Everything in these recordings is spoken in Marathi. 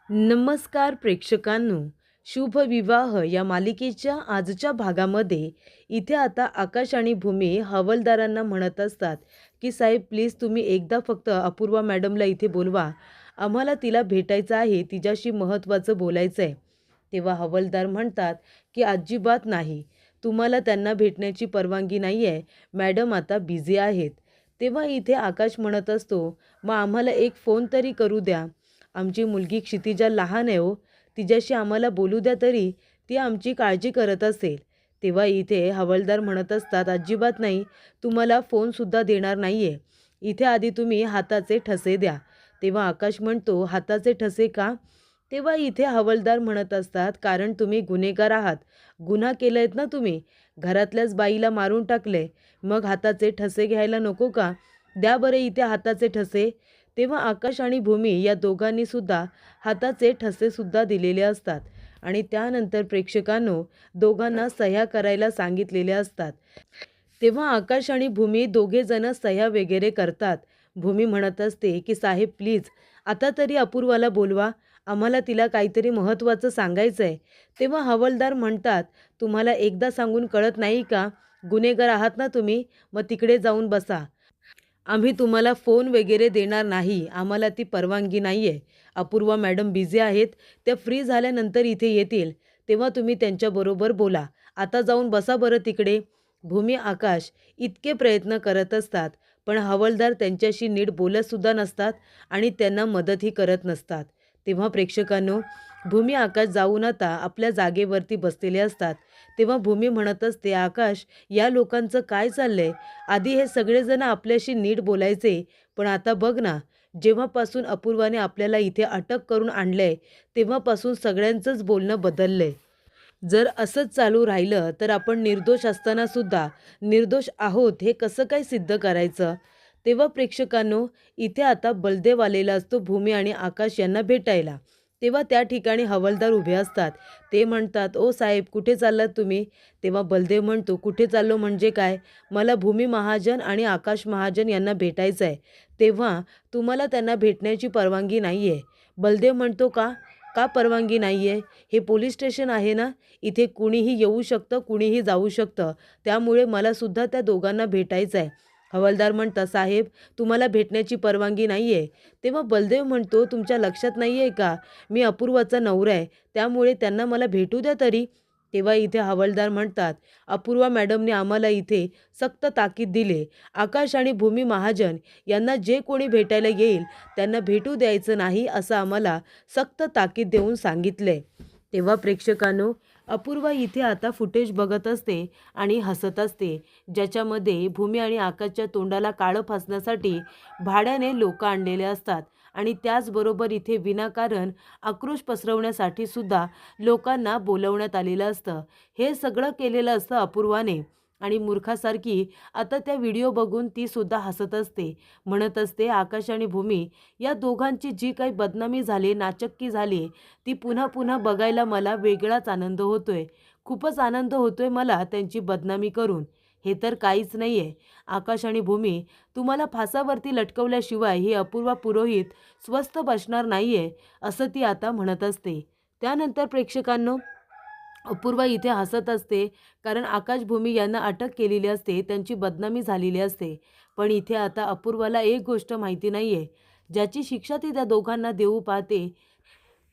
नमस्कार प्रेक्षकांनो. शुभ विवाह या मालिकेच्या आजच्या भागामध्ये इथे आता आकाश आणि भूमी हवालदारांना म्हणत असतात की साहेब प्लीज तुम्ही एकदा फक्त अपूर्वा मॅडमला इथे बोलवा. आम्हाला तिला भेटायचं आहे, तिच्याशी महत्त्वाचं बोलायचं आहे. तेव्हा हवालदार म्हणतात की अजिबात नाही, तुम्हाला त्यांना भेटण्याची परवानगी नाही आहे. मॅडम आता बिझी आहेत. तेव्हा इथे आकाश म्हणत असतो, मग आम्हाला एक फोन तरी करू द्या. आमची मुलगी क्षितिजा लहान आहे हो, तिच्याशी आम्हाला बोलू द्या तरी, ती आमची काळजी करत असेल. तेव्हा इथे हवालदार म्हणत असतात, अजिबात नाही, तुम्हाला फोनसुद्धा देणार नाही आहे. इथे आधी तुम्ही हाताचे ठसे द्या. तेव्हा आकाश म्हणतो, हाताचे ठसे का? तेव्हा इथे हवालदार म्हणत असतात, कारण तुम्ही गुन्हेगार आहात. गुन्हा केलायत ना तुम्ही, घरातल्याच बाईला मारून टाकले, मग हाताचे ठसे घ्यायला नको का? द्या बरे इथे हाताचे ठसे. तेव्हा आकाश आणि भूमी या दोघांनी सुद्धा हाताचे ठसे सुद्धा दिलेले असतात आणि त्यानंतर प्रेक्षकांनो दोघांना सह्या करायला सांगितलेले असतात. तेव्हा आकाश आणि भूमी दोघे जण सह्या वगैरे करतात. भूमी म्हणत असते की साहेब प्लीज आता तरी अपूर्वाला बोलवा, आम्हाला तिला काहीतरी महत्त्वाचं सांगायचं आहे. तेव्हा हवालदार म्हणतात, तुम्हाला एकदा सांगून कळत नाही का? गुन्हेगार आहात ना तुम्ही, मग तिकडे जाऊन बसा. आम्ही तुम्हाला फोन वगैरे देणार नाही, आम्हाला ती परवानगी नाही आहे. अपूर्वा मॅडम बिझी आहेत, त्या फ्री झाल्यानंतर इथे येतील, तेव्हा तुम्ही त्यांच्याबरोबर बोला. आता जाऊन बसा बरं तिकडे. भूमी आकाश इतके प्रयत्न करत असतात, पण हवालदार त्यांच्याशी नीट बोलतसुद्धा नसतात आणि त्यांना मदतही करत नसतात. तेव्हा प्रेक्षकांनो भूमी आकाश जाऊन आता आपल्या जागेवरती बसलेले असतात. तेव्हा भूमी म्हणत असते, आकाश या लोकांचं काय चाललंय? आधी हे सगळेजण आपल्याशी नीट बोलायचे, पण आता बघ ना, जेव्हापासून अपूर्वाने आपल्याला इथे अटक करून आणलंय, तेव्हापासून सगळ्यांचंच बोलणं बदललंय. जर असंच चालू राहिलं तर आपण निर्दोष असतानासुद्धा निर्दोष आहोत हे कसं काय सिद्ध करायचं? तेव्हा प्रेक्षकांनो इथे आता बलदेव आलेला असतो भूमी आणि आकाश यांना भेटायला. तेव्हा त्या ठिकाणी हवालदार उभे असतात. ते म्हणतात, ओ साहेब कुठे चाललात तुम्ही? तेव्हा बलदेव म्हणतो, कुठे चाललो म्हणजे काय? मला भूमी महाजन आणि आकाश महाजन यांना भेटायचं आहे. तेव्हा तुम्हाला त्यांना भेटण्याची परवानगी नाही आहे. बलदेव म्हणतो, का? का परवानगी नाही आहे? हे पोलीस स्टेशन आहे ना, इथे कुणीही येऊ शकतं, कुणीही जाऊ शकतं. त्यामुळे मलासुद्धा त्या दोघांना भेटायचं आहे. हवालदार म्हणतात, साहेब तुम्हाला भेटण्याची परवानगी नाही आहे. तेव्हा बलदेव म्हणतो, तुमच्या लक्षात नाही आहे का? मी अपूर्वाचा नवरा आहे, त्यामुळे त्यांना मला भेटू द्या तरी. तेव्हा इथे हवालदार म्हणतात, अपूर्वा मॅडमने आम्हाला इथे सक्त ताकीद दिले. आकाश आणि भूमी महाजन यांना जे कोणी भेटायला येईल त्यांना भेटू द्यायचं नाही असं आम्हाला सक्त ताकीद देऊन सांगितले. तेव्हा प्रेक्षकांनो अपूर्वा इथे आता फुटेज बघत असते आणि हसत असते, ज्याच्यामध्ये भूमी आणि आकाशच्या तोंडाला काळं फासण्यासाठी भाड्याने लोक आणलेले असतात आणि त्याचबरोबर इथे विनाकारण आक्रोश पसरवण्यासाठी सुद्धा लोकांना बोलवण्यात आलेलं असतं. हे सगळं केलेलं असतं अपूर्वाने आणि मूर्खासारखी आता त्या व्हिडिओ बघून ती सुद्धा हसत असते. म्हणत असते, आकाश आणि भूमी या दोघांची जी काही बदनामी झाली, नाचक्की झाली, ती पुन्हा पुन्हा बघायला मला वेगळाच आनंद होतोय. खूपच आनंद होतोय मला त्यांची बदनामी करून. हे तर काहीच नाही आहे. आकाश आणि भूमी तुम्हाला फासावरती लटकवल्याशिवाय ही अपूर्वा पुरोहित स्वस्थ बसणार नाही आहे, असं ती आता म्हणत असते. त्यानंतर प्रेक्षकांनो अपूर्वा इथे हसत असते, कारण आकाश भूमी यांना अटक केलेली असते, त्यांची बदनामी झालेली असते. पण इथे आता अपूर्वाला एक गोष्ट माहिती नाही आहे, ज्याची शिक्षा ती त्या दोघांना देऊ पाहते,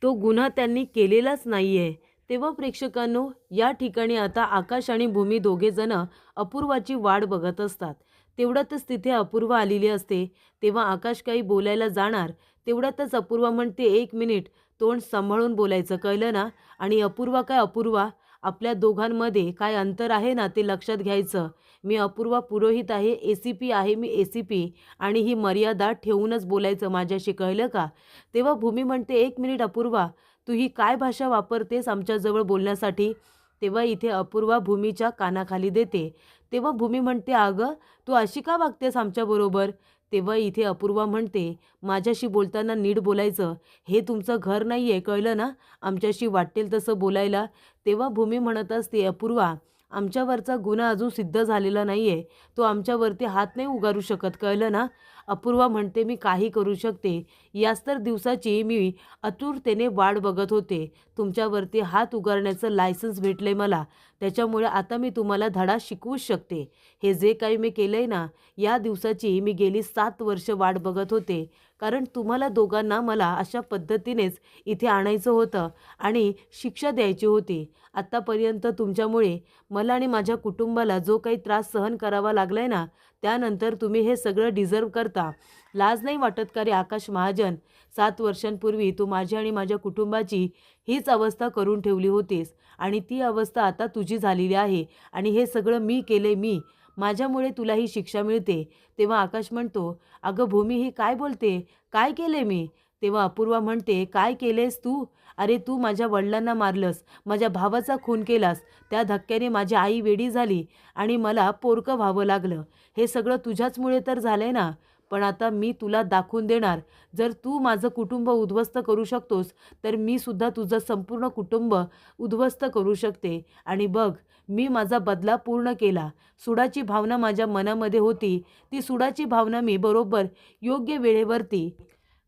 तो गुन्हा त्यांनी केलेलाच नाही आहे. तेव्हा प्रेक्षकांनो या ठिकाणी आता आकाश आणि भूमी दोघेजण अपूर्वाची वाट बघत असतात. तेवढ्यातच तिथे अपूर्वा आलेली असते. तेव्हा आकाश काही बोलायला जाणार, तेवढ्यातच अपूर्वा म्हणते, एक मिनिट, तोंड सांभाळून बोलायचं, कळलं ना? आणि अपूर्वा काय अपूर्वा, आपल्या दोघांमध्ये काय अंतर आहे ना ते लक्षात घ्यायचं. मी अपूर्वा पुरोहित आहे, ACP आहे मी, ACP, आणि ही मर्यादा ठेवूनच बोलायचं माझ्याशी, कळलं का? तेव्हा भूमी म्हणते, एक मिनिट अपूर्वा, तू ही काय भाषा वापरतेस आमच्याजवळ बोलण्यासाठी? तेव्हा इथे अपूर्वा भूमीच्या कानाखाली देते. तेव्हा भूमी म्हणते, अगं तू अशी का वागतेस आमच्याबरोबर? तेव्हा इथे अपूर्वा म्हणते, माझ्याशी बोलताना नीट बोलायचं, हे तुमचं घर नाही आहे, कळलं ना? आमच्याशी वाटेल तसं बोलायला. तेव्हा भूमी म्हणत असते, अपूर्वा आमच्यावरचा गुन्हा अजून सिद्ध झालेला नाही आहे, तो आमच्यावरती हात नाही उगारू शकत, कळलं ना? अपूर्वा म्हणते मी काही करू शकते. याच तर दिवसाची मी आतुरतेने वाट बघत होते. तुमच्यावरती हात उगारण्याचं लायसन्स भेटले मला. त्याच्यामुळे आता मी तुम्हाला धडा शिकवूच शकते. हे जे काही मी केलंय ना, या दिवसाची मी गेली 7 वर्ष वाट बघत होते. कारण तुम्हाला दोघांना मला अशा पद्धतीनेच इथे आणायचं होतं आणि शिक्षा द्यायची होती. आत्तापर्यंत तुमच्यामुळे मला आणि माझ्या कुटुंबाला जो काही त्रास सहन करावा लागलाय ना, त्यानंतर तुम्ही हे सगळं डिझर्व करता. लाज नाही वाटत का रे आकाश महाजन? 7 वर्षांपूर्वी तू माझी आणि माझ्या कुटुंबाची हीच अवस्था करून ठेवली होतीस आणि ती अवस्था आता तुझी झालेली आहे आणि हे सगळं मी केले मी. माझ्यामुळे तुला ही शिक्षा मिळते. तेव्हा आकाश म्हणतो, "अगं भूमी ही काय बोलते? काय केले मी?" तेव्हा अपूर्वा म्हणते, "काय केलेस तू? अरे तू माझ्या वडिलांना मारलंस, माझ्या भावाचा खून केलास. त्या धक्क्याने माझी आई वेडी झाली आणि मला पोरकं व्हावं लागलं. हे सगळं तुझ्याचमुळे तर झालंय ना. पण आता मी तुला दाखवून देणार. जर तू माझं कुटुंब उद्ध्वस्त करू शकतोस, तर मी सुद्धा तुझं संपूर्ण कुटुंब उद्ध्वस्त करू शकते. आणि बघ, मी माझा बदला पूर्ण केला. सुडाची भावना माझ्या मनामध्ये होती. ती सुडाची भावना मी बरोबर योग्य वेळेवरती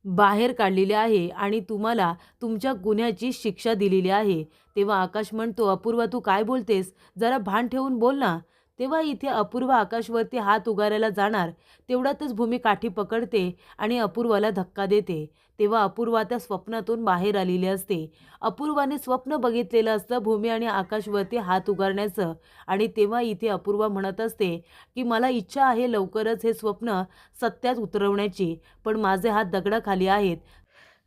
बाहेर काढलेली आहे आणि तुम्हाला तुमच्या गुन्ह्याची शिक्षा दिलेली आहे." तेव्हा आकाश म्हणतो, "अपूर्वा तू काय बोलतेस? जरा भान ठेवून बोल ना." तेव्हा इथे अपूर्वा आकाशवरती हात उगारायला जाणार, तेवढ्यातच भूमी काठी पकडते आणि अपूर्वाला धक्का देते. तेव्हा अपूर्वा त्या स्वप्नातून बाहेर आलेली असते. अपूर्वाने स्वप्न बघितलेलं असतं भूमी आणि आकाशवरती हात उगारण्याचं आणि तेव्हा इथे अपूर्वा म्हणत असते, की मला इच्छा आहे लवकरच हे स्वप्न सत्यात उतरवण्याची, पण माझे हात दगडाखाली आहेत.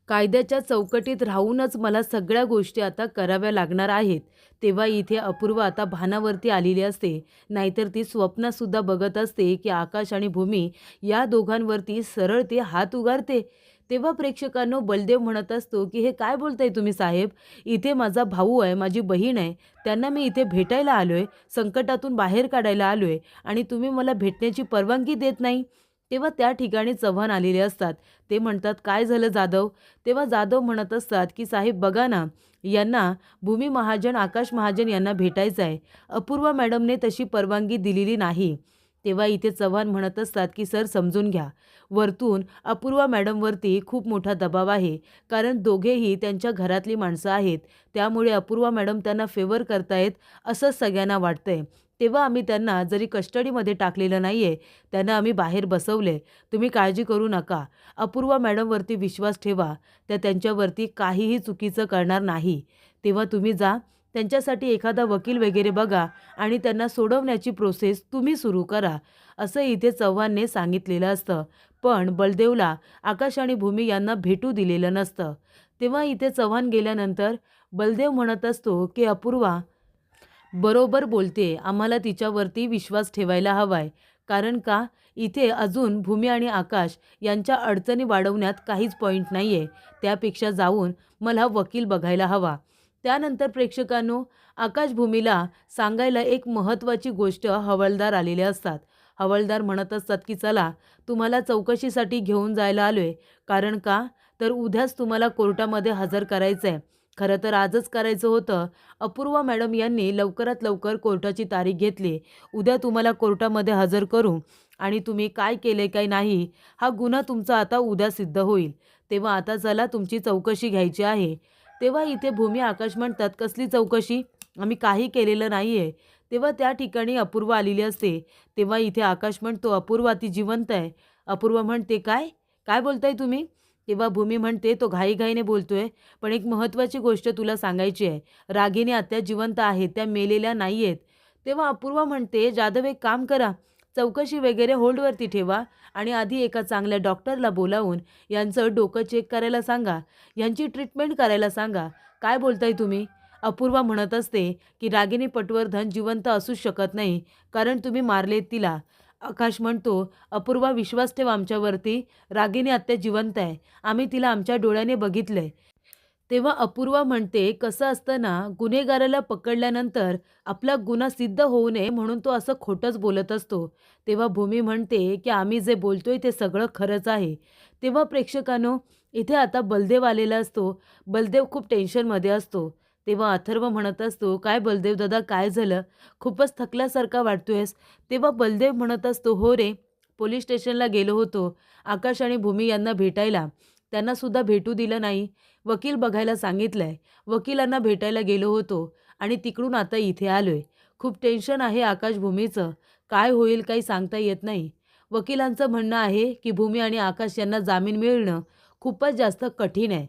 कायद्याच्या चौकटीत राहूनच मला सगळ्या गोष्टी आता कराव्या लागणार आहेत. तेव्हा इथे अपूर्वा आता भानावरती आलेली असते. नाहीतर ती स्वप्नसुद्धा बघत असते, की आकाश आणि भूमी या दोघांवरती सरळ ते हात उगारते. तेव्हा प्रेक्षकांनो बलदेव म्हणत असतो, की "हे काय बोलताय तुम्ही साहेब? इथे माझा भाऊ आहे, माझी बहीण आहे. त्यांना मी इथे भेटायला आलोय, संकटातून बाहेर काढायला आलोय आणि तुम्ही मला भेटण्याची परवानगी देत नाही." तेव्हा त्या ठिकाणी चव्हाण आलेले असतात. ते म्हणतात, "काय झालं जाधव?" तेव्हा जाधव म्हणत असतात, की "साहेब बघा ना, यांना भूमी महाजन, आकाश महाजन यांना भेटायचं आहे. अपूर्वा मॅडमने तशी परवानगी दिलेली नाही." तेव्हा इथे चव्हाण म्हणत असतात, की "सर समजून घ्या. वरतून अपूर्वा मॅडमवरती खूप मोठा दबाव आहे. कारण दोघेही त्यांच्या घरातली माणसं आहेत. त्यामुळे अपूर्वा मॅडम त्यांना फेवर करतायत असं सगळ्यांना वाटतंय. तेव्हा आम्ही त्यांना जरी कस्टडीमध्ये टाकलेलं नाही आहे, त्यांना आम्ही बाहेर बसवले. तुम्ही काळजी करू नका. अपूर्वा मॅडमवरती विश्वास ठेवा. त्या त्यांच्यावरती काहीही चुकीचं करणार नाही. तेव्हा तुम्ही जा, त्यांच्यासाठी एखादा वकील वगैरे बघा आणि त्यांना सोडवण्याची प्रोसेस तुम्ही सुरू करा." असं इथे चव्हाणने सांगितलेलं असतं. पण बलदेवला आकाश आणि भूमी यांना भेटू दिलेलं नसतं. तेव्हा इथे चव्हाण गेल्यानंतर बलदेव म्हणत असतो, की "अपूर्वा बरोबर बोलते. आम्हाला तिच्यावरती विश्वास ठेवायला हवाय. कारण का? इथे अजून भूमी आणि आकाश यांच्या अडचणी वाढवण्यात काहीच पॉइंट नाही आहे. त्यापेक्षा जाऊन मला वकील बघायला हवा." त्यानंतर प्रेक्षकांनो आकाश भूमीला सांगायला एक महत्त्वाची गोष्ट हवालदार आलेले असतात. हवालदार म्हणत असतात, की "चला तुम्हाला चौकशीसाठी घेऊन जायला आलोय. कारण का? तर उद्याच तुम्हाला कोर्टामध्ये हजर करायचं आहे." खरं तर आजच करायचं होतं. अपूर्वा मॅडम यांनी लवकरात लवकर कोर्टाची तारीख घेतली. "उद्या तुम्हाला कोर्टामध्ये हजर करू आणि तुम्ही काय केले काय नाही हा गुन्हा तुमचा आता उद्या सिद्ध होईल. तेव्हा आता चला तुमची चौकशी घ्यायची आहे." तेव्हा इथे भूमी आकाश म्हणतात, "कसली चौकशी? आम्ही काही केलेलं नाही आहे." तेव्हा त्या ठिकाणी अपूर्वा आलेली असते. तेव्हा इथे आकाश म्हणतो, "अपूर्वा ती जिवंत आहे." अपूर्वा म्हणते, "काय? काय बोलताय तुम्ही?" तेव्हा भूमी म्हणते, "तो घाईघाईने बोलतोय, पण एक महत्त्वाची गोष्ट तुला सांगायची आहे. रागिनी आत्या जिवंत आहेत, त्या मेलेल्या नाही आहेत." तेव्हा अपूर्वा म्हणते, "जाधव एक काम करा, चौकशी वगैरे होल्डवरती ठेवा आणि आधी एका चांगल्या डॉक्टरला बोलावून यांचं डोकं चेक करायला सांगा, यांची ट्रीटमेंट करायला सांगा." "काय बोलताय तुम्ही?" अपूर्वा म्हणत असते, की "रागिनी पटवर्धन जिवंत असूच शकत नाही, कारण तुम्ही मारलेत तिला." आकाश म्हणतो, "अपूर्वा विश्वास ठेव आमच्यावरती. रागिनी आत्या जिवंत आहे. आम्ही तिला आमच्या डोळ्याने बघितलंय." तेव्हा अपूर्वा म्हणते, "कसं असतं ना, गुन्हेगाराला पकडल्यानंतर आपला गुन्हा सिद्ध होऊ नये म्हणून तो असं खोटंच बोलत असतो." तेव्हा भूमी म्हणते, की "आम्ही जे बोलतोय ते सगळं खरंच आहे." तेव्हा प्रेक्षकांनो इथे आता बलदेव आलेला असतो. बलदेव खूप टेन्शनमध्ये असतो. तेव्हा अथर्व म्हणत असतो, "काय बलदेव दादा काय झालं? खूपच थकल्यासारखा वाटतोयस." तेव्हा बलदेव म्हणत असतो, "हो रे, पोलीस स्टेशनला गेलो होतो आकाश आणि भूमी यांना भेटायला, त्यांनासुद्धा भेटू दिलं नाही. वकील बघायला सांगितलंय, वकिलांना भेटायला गेलो होतो आणि तिकडून आता इथे आलोय. खूप टेन्शन आहे आकाश भूमीचं, काय होईल काही सांगता येत नाही. वकिलांचं म्हणणं आहे की भूमी आणि आकाश यांना जामीन मिळणं खूपच जास्त कठीण आहे,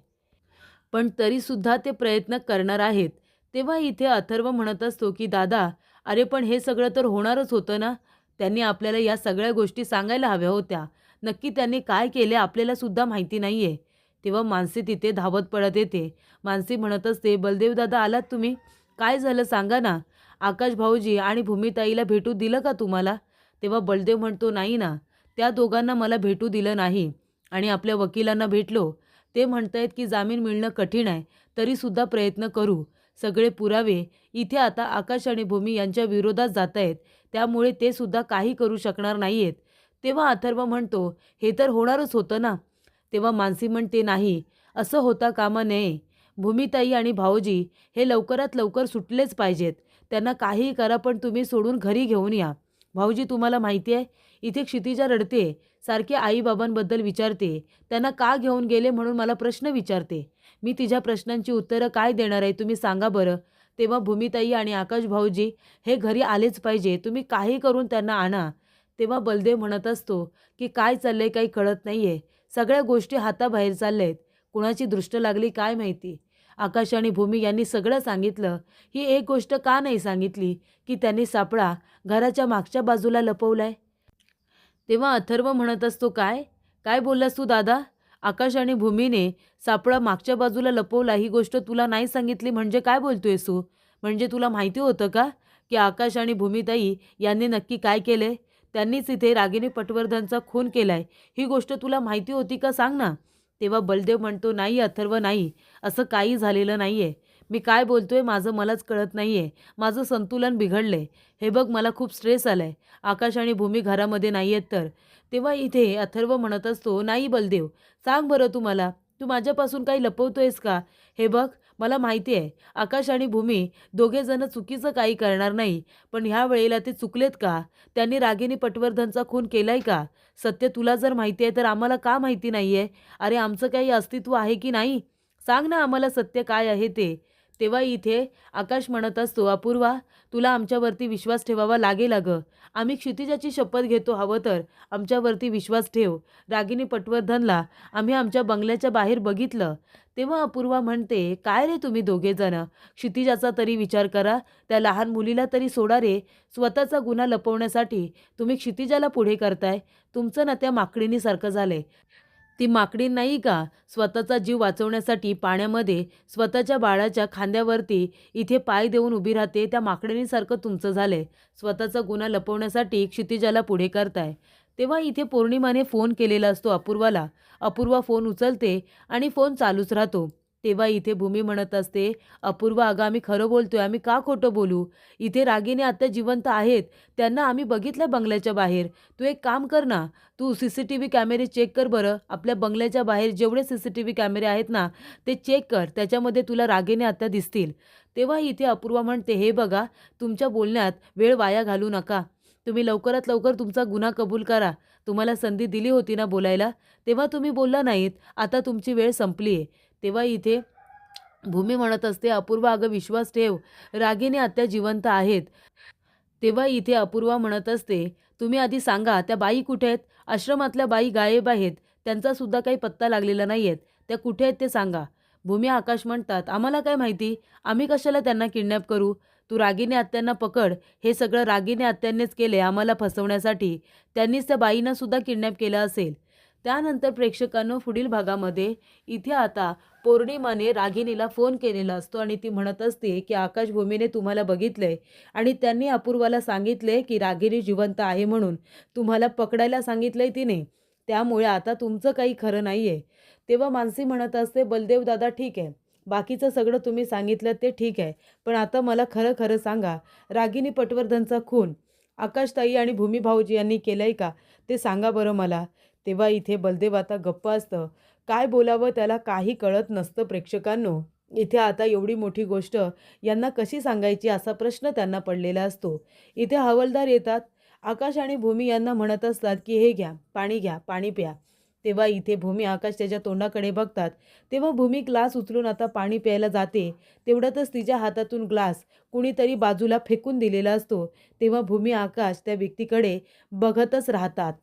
पण तरीसुद्धा ते प्रयत्न करणार आहेत. तेव्हा इथे अथर्व म्हणत असतो की दादा, अरे पण हे सगळं तर होणारच होतं ना. त्यांनी आपल्याला या सगळ्या गोष्टी सांगायला हव्या होत्या. नक्की त्यांनी काय केले आपल्याला सुद्धा माहिती नाही आहे. तेव्हा मानसी तिथे धावत पडत येते. मानसी म्हणत असते, बलदेव दादा आलात तुम्ही? काय झालं सांगा ना. आकाश भाऊजी आणि भूमिताईला भेटू दिलं का तुम्हाला? तेव्हा बलदेव म्हणतो, नाही ना, त्या दोघांना मला भेटू दिलं नाही. आणि आपल्या वकिलांना भेटलो. ते म्हणतायत की जामीन मिळणं कठीण आहे, तरीसुद्धा प्रयत्न करू. सगळे पुरावे इथे आता आकाश आणि भूमी यांच्या विरोधात जात आहेत, त्यामुळे ते सुद्धा काही करू शकणार नाही आहेत. तेव्हा अथर्व म्हणतो, हे तर होणारच होतं ना. तेव्हा मानसी म्हणते, नाही, असं होता कामा नये. भूमिताई आणि भाऊजी हे लवकरात लवकर सुटलेच पाहिजेत. त्यांना काहीही करा, पण तुम्ही सोडून घरी घेऊन या. भाऊजी, तुम्हाला माहिती आहे, इथे क्षितिजा रडते, सारखे आईबाबांबद्दल विचारते, त्यांना का घेऊन गेले म्हणून मला प्रश्न विचारते. मी तिच्या प्रश्नांची उत्तरं काय देणार आहे तुम्ही सांगा बरं. तेव्हा भूमिताई आणि आकाश भाऊजी हे घरी आलेच पाहिजे, तुम्ही काही करून त्यांना आणा. तेव्हा बलदेव म्हणत असतो की काय चाललंय काही कळत नाहीये, सगळ्या गोष्टी हाताबाहेर चालल्यात, कुणाची दृष्ट लागली काय माहिती. आकाश आणि भूमी यांनी सगळं सांगितलं. ही एक गोष्ट का नाही सांगितली की त्यांनी सापळा घराच्या मागच्या बाजूला लपवलाय. तेव्हा अथर्व म्हणत असतो, काय काय बोललास तू दादा? आकाश आणि भूमीने सापळा मागच्या बाजूला लपवला ही गोष्ट तुला नाही सांगितली म्हणजे काय बोलतोयस तू? म्हणजे तुला माहिती होतं का की आकाश आणि भूमिताई यांनी नक्की काय केलंय? त्यांनीच इथे रागिनी पटवर्धनचा खून केलाय, ही गोष्ट तुला माहिती होती का सांग ना. तेव्हा बलदेव म्हणतो, नाही अथर्व, नाही, असं काही झालेलं नाहीये. मी काय बोलतोय माझं मलाच कळत नाहीये, माझं संतुलन बिघडलंय. हे बघ मला खूप स्ट्रेस आलाय. आकाश आणि भूमी घरामध्ये नाही आहेत तर. तेव्हा इथे अथर्व म्हणत असतो, नाही बलदेव, सांग बरं तू माझ्यापासून काही लपवतोयस का? हे बघ, मला माहिती आहे आकाश आणि भूमी दोघेजण चुकीचं काही करणार नाही, पण ह्या वेळेला ते चुकलेत का? त्यांनी रागिनी पटवर्धनचा खून केलाय का? सत्य तुला जर माहिती आहे तर आम्हाला का माहिती नाही आहे? अरे आमचं काही अस्तित्व आहे की नाही? सांग ना आम्हाला सत्य काय आहे ते. तेव्हा इथे आकाश म्हणत असतो, अपूर्वा, तुला आमच्यावरती विश्वास ठेवावा लागेल अगं. आम्ही क्षितिजाची शपथ घेतो, हवं तर आमच्यावरती विश्वास ठेव. रागिनी पटवर्धनला आम्ही आमच्या बंगल्याच्या बाहेर बघितलं. तेव्हा अपूर्वा म्हणते, काय रे तुम्ही दोघेजण, क्षितिजाचा तरी विचार करा, त्या लहान मुलीला तरी सोडा रे. स्वतःचा गुन्हा लपवण्यासाठी तुम्ही क्षितिजाला पुढे करताय. तुमचं ना त्या माकडीनीसारखं झालंय. ती माकडी नाही का स्वतःचा जीव वाचवण्यासाठी पाण्यामध्ये स्वतःच्या बाळाच्या खांद्यावरती इथे पाय देऊन उभी राहते, त्या माकडीनीसारखं तुमचं झालंय. स्वतःचा गुन्हा लपवण्यासाठी क्षितिजाला पुढे करताय. तेव्हा इथे पौर्णिमाने फोन केलेला असतो अपूर्वाला. अपूर्वा फोन उचलते आणि फोन चालूच राहतो. तेव्हा इथे भूमी म्हणत असते, अपूर्वा अगं आम्ही खरं बोलतोय, आम्ही का खोटं बोलू? इथे रागिनी आत्या जिवंत आहेत, त्यांना आम्ही बघितलं बंगल्याच्या बाहेर. तू एक काम कर ना, तू CCTV कॅमेरे चेक कर बरं. आपल्या बंगल्याच्या बाहेर जेवढे CCTV कॅमेरे आहेत ना, ते चेक कर, त्याच्यामध्ये तुला रागिनी आत्या दिसतील. तेव्हा इथे अपूर्वा म्हणते, हे बघा, तुमच्या बोलण्यात वेळ वाया घालू नका. तुम्ही लवकरात लवकर तुमचा गुन्हा कबूल करा. तुम्हाला संधी दिली होती ना बोलायला, तेव्हा तुम्ही बोलला नाहीत. आता तुमची वेळ संपली आहे. तेव्हा इथे भूमी म्हणत असते, अपूर्वा अगं विश्वास ठेव, रागिनी आत्या जिवंत आहेत. तेव्हा इथे अपूर्वा म्हणत असते, तुम्ही आधी सांगा त्या बाई कुठे आहेत? आश्रमातल्या बाई गायब आहेत, त्यांचा सुद्धा काही पत्ता लागलेला नाही आहेत. त्या कुठे आहेत ते सांगा. भूमी आकाश म्हणतात, आम्हाला काय माहिती, आम्ही कशाला त्यांना किडनॅप करू? तू रागिनी आत्यांना पकड. हे सगळं रागिनी आत्यांनीच केले आम्हाला फसवण्यासाठी. त्यांनीच त्या बाईंना सुद्धा किडनॅप केलं असेल. त्यानंतर प्रेक्षकांनो पुढील भागामध्ये इथे आता पौर्णिमाने रागिनीला फोन केलेला असतो आणि ती म्हणत असते की आकाश भूमीने तुम्हाला बघितलंय आणि त्यांनी अपूर्वाला सांगितले की रागिनी जिवंत आहे म्हणून तुम्हाला पकडायला सांगितलंय तिने, त्यामुळे आता तुमचं काही खरं नाही आहे. तेव्हा मानसी म्हणत असते, बलदेव दादा ठीक आहे, बाकीचं सगळं तुम्ही सांगितलं ते ठीक आहे, पण आता मला खरं खरं सांगा, रागिनी पटवर्धनचा खून आकाशताई आणि भूमी भाऊजी यांनी केलंय का ते सांगा बरं मला. तेव्हा इथे बलदेव आता गप्प असतं, काय बोलावं त्याला काही कळत नसतं प्रेक्षकांनो. इथे आता एवढी मोठी गोष्ट यांना कशी सांगायची असा प्रश्न त्यांना पडलेला असतो. इथे हवालदार येतात आकाश आणि भूमी यांना म्हणत असतात की हे घ्या, पाणी प्या. तेव्हा इथे भूमी आकाश त्याच्या तोंडाकडे बघतात. तेव्हा भूमी ग्लास उचलून आता पाणी प्यायला जाते. तेवढ्यातच तिच्या हातातून ग्लास कुणीतरी बाजूला फेकून दिलेला असतो. तेव्हा भूमी आकाश त्या व्यक्तीकडे बघतच राहतात.